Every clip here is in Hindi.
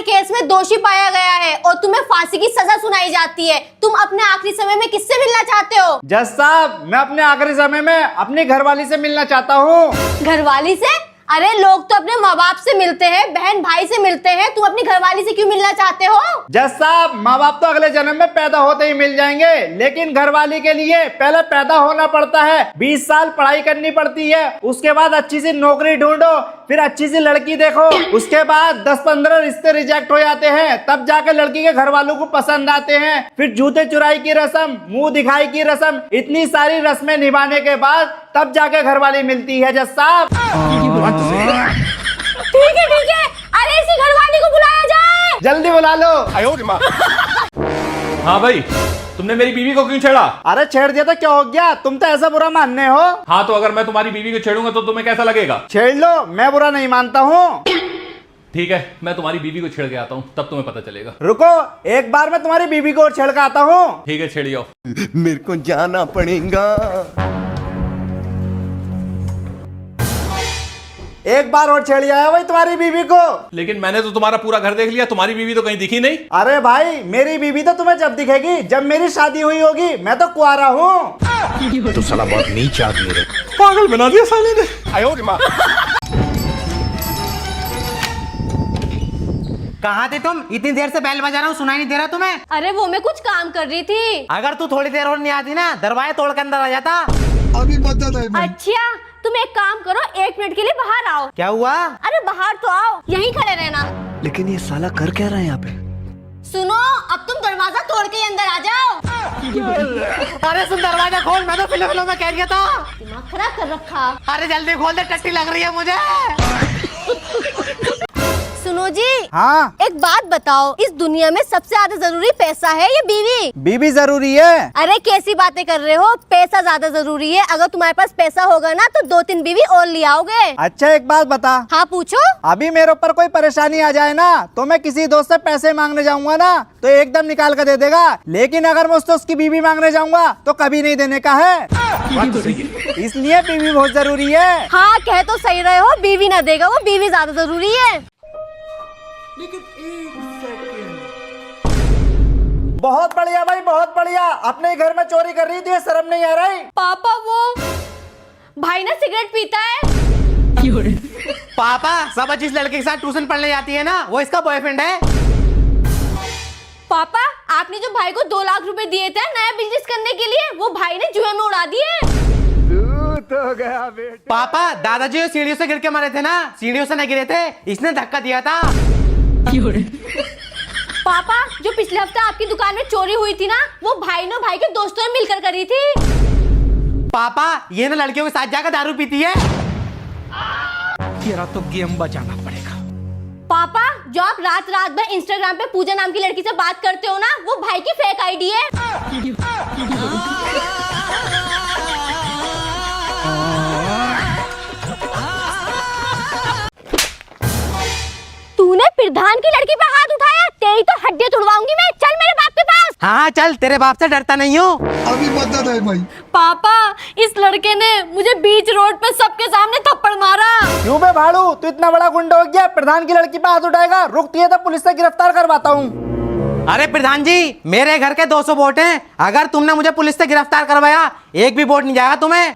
केस में दोषी पाया गया है और तुम्हें फांसी की सजा सुनाई जाती है। तुम अपने आखिरी समय में किससे मिलना चाहते हो? जज साहब, मैं अपने आखिरी समय में अपनी घरवाली से मिलना चाहता हूँ। घरवाली से? अरे लोग तो अपने माँ बाप से मिलते हैं, बहन भाई से मिलते हैं, तुम अपनी घरवाली से क्यों मिलना चाहते हो? जज साहब, माँ बाप तो अगले जन्म में पैदा होते ही मिल जाएंगे, लेकिन घरवाली के लिए पहले पैदा होना पड़ता है, 20 साल पढ़ाई करनी पड़ती है, उसके बाद अच्छी सी नौकरी ढूंढो, फिर अच्छी सी लड़की देखो, उसके बाद 10-15 रिश्ते रिजेक्ट हो जाते हैं, तब जाके लड़की के घर वालों को पसंद आते हैं, फिर जूते चुराई की रस्म, मुंह दिखाई की रस्म, इतनी सारी रस्में निभाने के बाद तब जाके घरवाली मिलती है। जज साहब ठीक है, अरे इसी घरवाली को बुलाया जाए। जल्दी बुला लो। हाँ भाई, तुमने मेरी बीवी को क्यों छेड़ा? अरे छेड़ दिया तो क्या हो गया, तुम तो ऐसा बुरा मानने हो। हाँ तो अगर मैं तुम्हारी बीवी को छेड़ूंगा तो तुम्हें कैसा लगेगा? छेड़ लो, मैं बुरा नहीं मानता हूँ। ठीक है, मैं तुम्हारी बीवी को छेड़ के आता हूँ, तब तुम्हें पता चलेगा। रुको, एक बार मैं तुम्हारी बीवी को और छेड़ के आता हूँ। ठीक है, छेड़ियो। मेरे को जाना पड़ेगा। एक बार और छेड़ आया भाई तुम्हारी बीवी को। लेकिन मैंने तो तुम्हारा पूरा घर देख लिया, तुम्हारी बीवी तो कहीं दिखी नहीं। अरे भाई, मेरी बीवी तो तुम्हें जब दिखेगी जब मेरी शादी हुई होगी, मैं तो कुआरा हूँ। तो साला बहुत नीच आदमी है। पागल बना दिया साले ने। कहाँ थे तुम? इतनी देर से बेल बजा रहा हूँ, सुनाई नहीं दे रहा तुम्हें? अरे वो मैं कुछ काम कर रही थी। अगर तू थोड़ी देर और नहीं आती ना, दरवाजा तोड़ के अंदर आ जाता। अभी मदद है। अच्छा, तुम एक काम करो, 1 मिनट के लिए बाहर आओ। क्या हुआ? अरे बाहर तो आओ, यहीं खड़े रहना। लेकिन ये साला कर क्या रहा है यहाँ पे? सुनो, अब तुम दरवाजा तोड़ के अंदर आ जाओ। अरे सुन, दरवाजा खोल, मैं तो फिल्म में कह दिया था। दिमाग खराब कर रखा। अरे जल्दी खोल दे, टट्टी लग रही है मुझे। सुनो जी। हाँ। एक बात बताओ, इस दुनिया में सबसे ज्यादा जरूरी पैसा है या बीवी? बीवी जरूरी है। अरे कैसी बातें कर रहे हो, पैसा ज्यादा जरूरी है। अगर तुम्हारे पास पैसा होगा ना तो 2-3 बीवी और ले आओगे। अच्छा एक बात बता। हाँ पूछो। अभी मेरे ऊपर कोई परेशानी आ जाए ना तो मैं किसी दोस्त से पैसे मांगने जाऊंगा ना तो एकदम निकाल कर दे देगा, लेकिन अगर मैं उससे उसकी बीवी मांगने जाऊंगा तो कभी नहीं देने का है। इसलिए बीवी बहुत जरूरी है। हाँ कह तो सही रहे हो, बीवी ना देगा वो, बीवी ज्यादा जरूरी है। बहुत बढ़िया भाई, बहुत बढ़िया। अपने घर में चोरी कर रही थी, शर्म नहीं आ रही? पापा वो भाई ना सिगरेट पीता है। पापा, सब जिस लड़के के साथ ट्यूशन पढ़ने जाती है ना, वो इसका बॉयफ्रेंड है। पापा, आपने जो भाई को 2 लाख रुपए दिए थे नया बिजनेस करने के लिए, वो भाई ने जुए में उड़ा दिए। तो गया बेटा। पापा, दादाजी सीढ़ियों से गिर के मरे थे ना, सीढ़ियों से नहीं गिरे थे, इसने धक्का दिया था। पापा, जो पिछले हफ्ते आपकी दुकान में चोरी हुई थी ना, वो भाई ने भाई के दोस्तों ने मिलकर करी थी। पापा, ये ना लड़कियों के साथ जाकर दारू पीती है। तेरा तो गेम बचाना पड़ेगा। पापा, जो आप रात रात भर इंस्टाग्राम पे पूजा नाम की लड़की से बात करते हो ना, वो भाई की फेक आईडी है। तूने प्रधान की लड़की पे हाथ उठाया, तेरी तो हड्डियां तुड़वाऊंगी मैं। चल मेरे बाप के पास। हाँ चल, तेरे बाप से डरता नहीं हूँ। अभी मदद है भाई। पापा, इस लड़के ने मुझे बीच रोड पे सबके सामने थप्पड़ मारा। क्यों बे भाड़ू, तू इतना बड़ा गुंडा हो गया, प्रधान की लड़की पे हाथ उठाएगा? रुकती है तो पुलिस से गिरफ्तार करवाता हूँ। अरे प्रधान जी, मेरे घर के 200 वोट हैं, अगर तुमने मुझे पुलिस से गिरफ्तार करवाया, एक भी वोट नहीं जाएगा तुम्हें।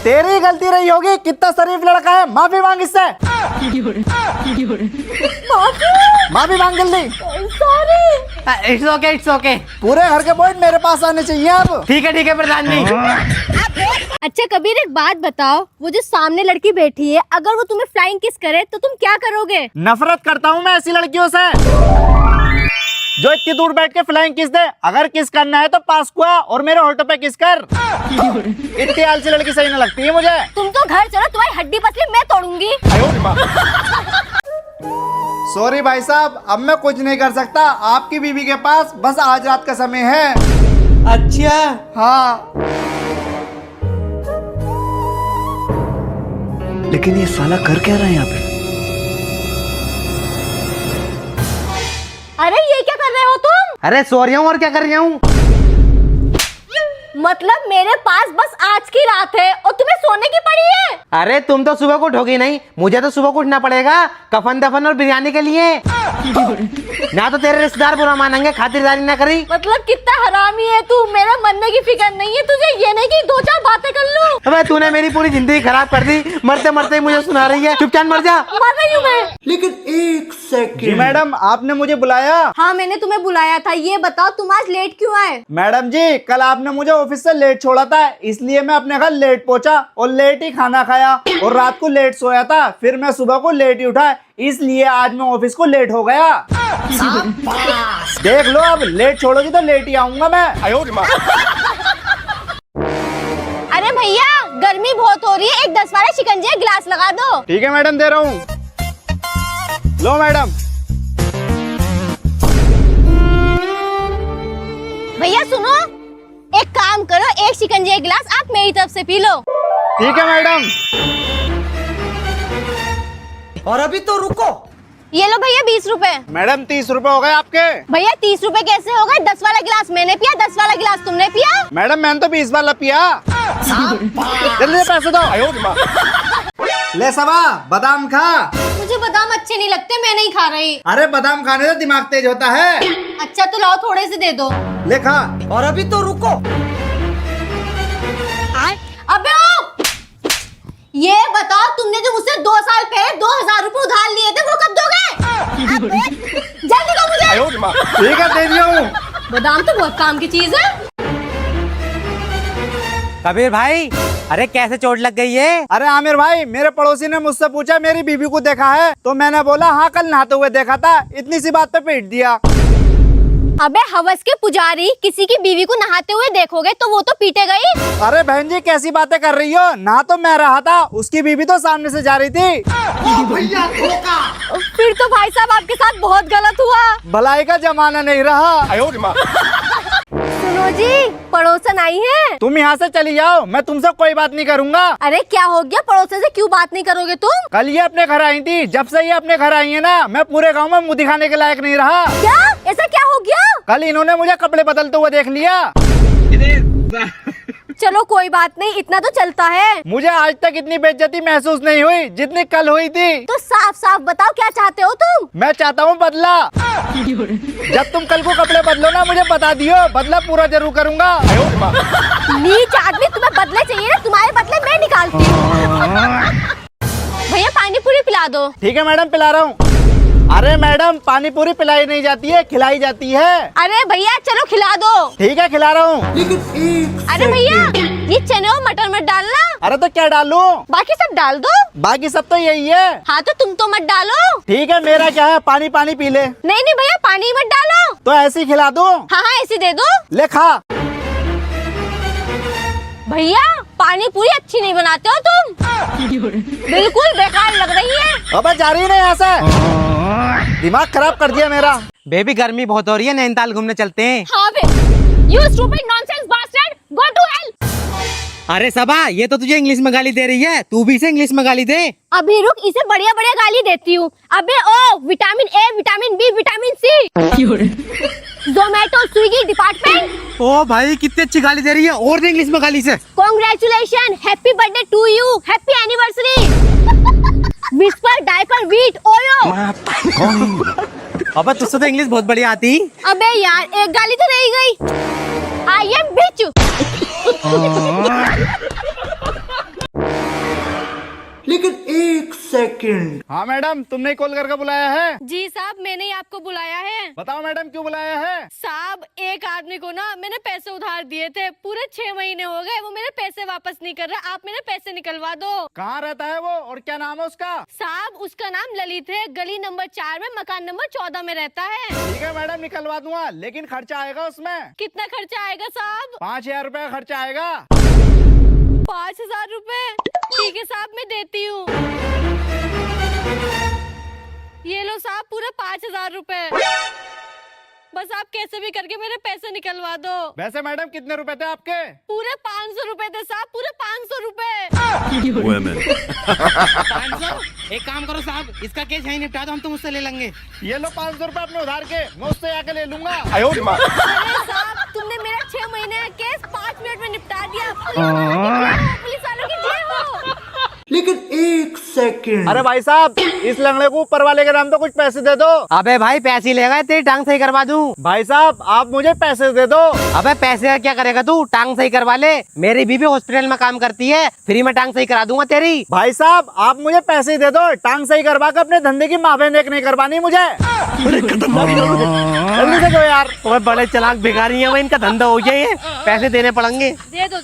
तेरी गलती रही होगी, कितना शरीफ लड़का है। माफी मांग इससे। माफी मांग जल्दी। Sorry. It's okay, it's okay. पूरे घर के पॉइंट मेरे पास आने चाहिए अब। ठीक है प्रधान जी। अच्छा कबीर, एक बात बताओ, वो जो सामने लड़की बैठी है, अगर वो तुम्हें फ्लाइंग किस करे तो तुम क्या करोगे? नफरत करता हूँ मैं ऐसी लड़कियों से जो इतनी दूर बैठ के फ्लाइंग किस दे। अगर किस करना है तो पास हुआ और मेरे होठों पे किस कर। इतनी आलसी लड़की सही नहीं लगती है मुझे। तुम तो घर चलो, तुम्हारी हड्डी पसली मैं तोड़ूंगी। सॉरी भाई साहब, अब मैं कुछ नहीं कर सकता। आपकी बीवी के पास बस आज रात का समय है। अच्छा। हाँ। लेकिन ये साला कर क्या रहा है यहाँ पे? अरे ये क्या कर रहे हो तुम? अरे सो रही हूँ, और क्या कर रही हूँ? मतलब मेरे पास बस आज की रात है और तुम्हें सोने की पड़ी है। अरे तुम तो सुबह को उठोगी नहीं, मुझे तो सुबह को उठना पड़ेगा कफन दफन और बिरयानी के लिए। ना तो तेरे रिश्तेदार बुरा मानेंगे खातिरदारी ना करी। मतलब कितना हरामी है तू, मेरा मरने की फिक्र नहीं है तुझे, ये नहीं कि 2-4 बातें कर लूं। अबे तूने मेरी पूरी जिंदगी खराब कर दी, मरते मरते ही मुझे सुना रही है। चुपचाप मर जा। मर रही हूँ मैं। लेकिन एक सेकंड। जी मैडम, आपने मुझे बुलाया। हाँ मैंने तुम्हें बुलाया था। ये बताओ तुम आज लेट क्यों आए? मैडम जी, कल आपने मुझे ऑफिस से लेट छोड़ा था, इसलिए मैं अपने घर लेट पहुंचा और लेट ही खाना खाया और रात को लेट सोया था। फिर मैं सुबह को लेट ही उठा, इसलिए आज मैं ऑफिस को लेट हो गया। देख लो, अब लेट छोड़ोगी तो लेट ही आऊंगा मैं। अरे भैया गर्मी बहुत हो रही है, एक 10 वाला शिकंजी गिलास लगा दो। ठीक है मैडम, दे रहा हूँ। लो मैडम। भैया सुनो, एक काम करो, एक शिकंजी गिलास आप मेरी तरफ से पी लो। ठीक है मैडम। और अभी तो रुको। ये लो भैया 20 रुपए। मैडम 30 रुपए हो गए आपके। भैया 30 रुपए कैसे हो गए? 10 वाला गिलास मैंने पिया, 10 वाला गिलास तुमने पिया। मैडम मैंने तो 20 वाला पिया। जल्दी से पैसे दो। ले सबा, बादाम खा। मुझे बादाम अच्छे नहीं लगते, मैं नहीं खा रही। अरे बादाम खाने से दिमाग तेज होता है। अच्छा तो लाओ थोड़े से दे दो। ले खा। और अभी तो रुको। अबे ओ! ये बताओ तुमने जो मुझसे 2 साल पहले 2000 रुपए उधार लिए थे वो कब दोगे? जल्दी दो मुझे। ठीक है, दे दिया हूँ। बादाम तो बहुत काम की चीज है। कबीर भाई, अरे कैसे चोट लग गई है? अरे आमिर भाई, मेरे पड़ोसी ने मुझसे पूछा मेरी बीवी को देखा है, तो मैंने बोला हाँ कल नहाते हुए देखा था। इतनी सी बात पे पीट दिया। अबे हवस के पुजारी, किसी की बीवी को नहाते हुए देखोगे तो वो तो पीटेगा ही। अरे बहन जी, कैसी बातें कर रही हो? ना तो मैं रहा था, उसकी बीवी तो सामने से जा रही थी। फिर तो भाई साहब आपके साथ बहुत गलत हुआ। भलाई का जमाना नहीं रहा। सुनो जी, पड़ोसन आई है। तुम यहाँ से चली जाओ, मैं तुमसे कोई बात नहीं करूँगा। अरे क्या हो गया, पड़ोसन से क्यों बात नहीं करोगे तुम? कल ये अपने घर आई थी, जब से ये अपने घर आई है ना, मैं पूरे गांव में मुंह दिखाने के लायक नहीं रहा। क्या? ऐसा क्या हो गया? कल इन्होंने मुझे कपड़े बदलते हुए देख लिया। चलो कोई बात नहीं, इतना तो चलता है। मुझे आज तक इतनी बेइज्जती महसूस नहीं हुई जितनी कल हुई थी। तो साफ साफ बताओ क्या चाहते हो तुम? मैं चाहता हूँ बदला। जब तुम कल को कपड़े बदलो ना, मुझे बता दियो, बदला पूरा जरूर करूँगा। नीच आदमी, तुम्हें बदले चाहिए ना, तुम्हारे बदले मैं निकालती हूँ। भैया पानी पूरी पिला दो। ठीक है मैडम, पिला रहा हूँ। अरे मैडम, पानी पूरी पिलाई नहीं जाती है, खिलाई जाती है। अरे भैया चलो खिला दो। ठीक है, खिला रहा हूँ। अरे भैया ये चने और मटर मत डालना। अरे तो क्या डालूं? बाकी सब डाल दो। बाकी सब तो यही है। हाँ तो तुम तो मत डालो। ठीक है, मेरा क्या है, पानी पानी पी ले। नहीं नहीं भैया पानी मत डालो। तो ऐसे ही खिला दूं? हाँ हाँ ऐसे दे दो। ले खा। भैया पानी पूरी अच्छी नहीं बनाते हो तुम, बिल्कुल बेकार लग रही है। अबे जा रही है ना यहाँ से, दिमाग खराब कर दिया मेरा। बेबी गर्मी बहुत हो रही है, नैनीताल घूमने चलते हैं। हाँ बे, you stupid nonsense bastard, go to hell। अरे सबा, ये तो तुझे इंग्लिश में गाली दे रही है, तू भी इसे इंग्लिश में गाली दे। अभी रुक, इसे बढ़िया बढ़िया गाली देती हूँ। अबे ओ, vitamin A, vitamin B, vitamin C, Zomato Swiggy department. ओ भाई कितनी अच्छी गाली दे रही है, और दे इंग्लिश में गाली से। Congratulation, happy birthday to you, happy anniversary, Whisper diaper wheat OYO. अबे तुझसे तो इंग्लिश बहुत बढ़िया आती। अबे यार एक गाली तो रह गई। आई एम बिच। लेकिन एक सेकंड। हाँ मैडम, तुमने कॉल करके बुलाया है? जी साहब मैंने ही आपको बुलाया है। बताओ मैडम, क्यों बुलाया है? साहब एक आदमी को ना मैंने पैसे उधार दिए थे, पूरे 6 महीने हो गए, वो मेरे पैसे वापस नहीं कर रहा। आप मेरे पैसे निकलवा दो। कहाँ रहता है वो और क्या नाम है उसका? साहब उसका नाम ललित है, गली नंबर 4 में मकान नंबर 14 में रहता है। ठीक है मैडम, निकलवा दूंगा, लेकिन खर्चा आएगा उसमें। कितना खर्चा आएगा साहब? 5000 रुपए का खर्चा आएगा। 5000 रुपए? ठीक है साहब मैं देती हूँ। ये लो साहब पूरे 5000 रुपए, बस आप कैसे भी करके मेरे पैसे निकलवा दो। वैसे मैडम कितने रुपए थे आपके? पूरे 500 रुपए थे साहब, पूरे 500 रुपए। 500? एक काम करो साहब, इसका केस यहीं निपटा दो, हम तो मुझसे ले लेंगे। ये लो 500 रुपए अपने उधार के, मैं उससे आके ले लूंगा। अरे साहब तुमने मेरा 6 महीने का केस 5 मिनट में निपटा दिया। पुलिस वालों की जय हो। लेकिन एक सेकंड। अरे भाई साहब, इस लंगड़े को ऊपर वाले के नाम पे कुछ पैसे दे दो। अबे भाई पैसे लेगा तेरी टांग सही करवा दूं। भाई साहब, आप मुझे पैसे दे दो। अबे पैसे का क्या करेगा तू, टांग सही करवा ले। मेरी बीवी हॉस्पिटल में काम करती है, फ्री में टांग सही करा दूंगा तेरी। भाई साहब, आप मुझे पैसे दे दो, टांग सही करवा कर अपने धंधे की मावेन एक नहीं करवानी मुझे। जल्दी से दो यार। ओए बड़े चालाक भिखारी हैं, इनका धंधा हो जाए, पैसे देने पड़ेंगे। दे दो